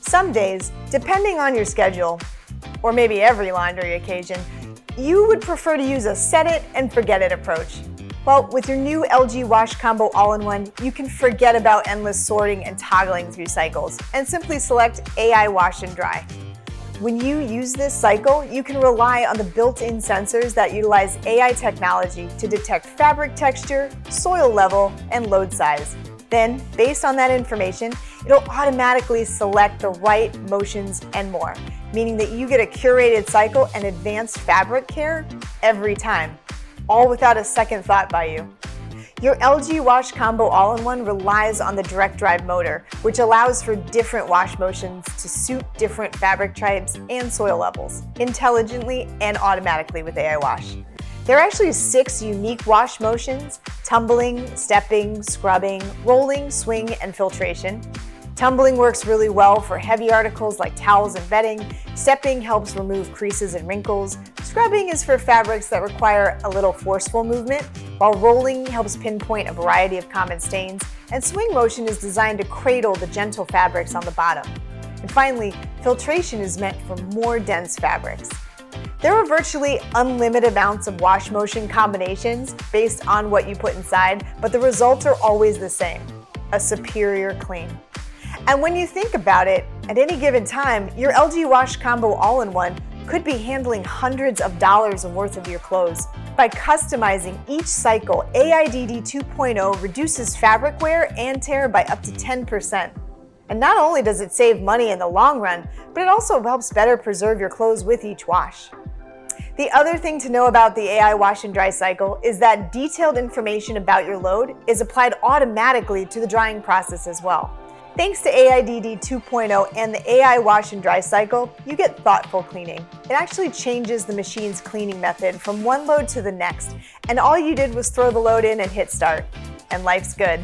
Some days, depending on your schedule, or maybe every laundry occasion, you would prefer to use a set it and forget it approach. Well, with your new LG WashCombo All-in-One, you can forget about endless sorting and toggling through cycles and simply select AI Wash and Dry. When you use this cycle, you can rely on the built-in sensors that utilize AI technology to detect fabric texture, soil level, and load size. Then, based on that information, it'll automatically select the right motions and more, meaning that you get a curated cycle and advanced fabric care every time, all without a second thought by you. Your LG WashCombo All-in-One relies on the direct drive motor, which allows for different wash motions to suit different fabric types and soil levels, intelligently and automatically with AI Wash. There are actually 6 unique wash motions: tumbling, stepping, scrubbing, rolling, swing, and filtration. Tumbling works really well for heavy articles like towels and bedding. Stepping helps remove creases and wrinkles. Scrubbing is for fabrics that require a little forceful movement, while rolling helps pinpoint a variety of common stains. And swing motion is designed to cradle the gentle fabrics on the bottom. And finally, filtration is meant for more dense fabrics. There are virtually unlimited amounts of wash motion combinations based on what you put inside, but the results are always the same: a superior clean. And when you think about it, at any given time, your LG WashCombo All-in-One could be handling hundreds of dollars worth of your clothes. By customizing each cycle, AIDD 2.0 reduces fabric wear and tear by up to 10%. And not only does it save money in the long run, but it also helps better preserve your clothes with each wash. The other thing to know about the AI Wash and Dry cycle is that detailed information about your load is applied automatically to the drying process as well. Thanks to AIDD 2.0 and the AI Wash and Dry cycle, you get thoughtful cleaning. It actually changes the machine's cleaning method from one load to the next, and all you did was throw the load in and hit start. And life's good.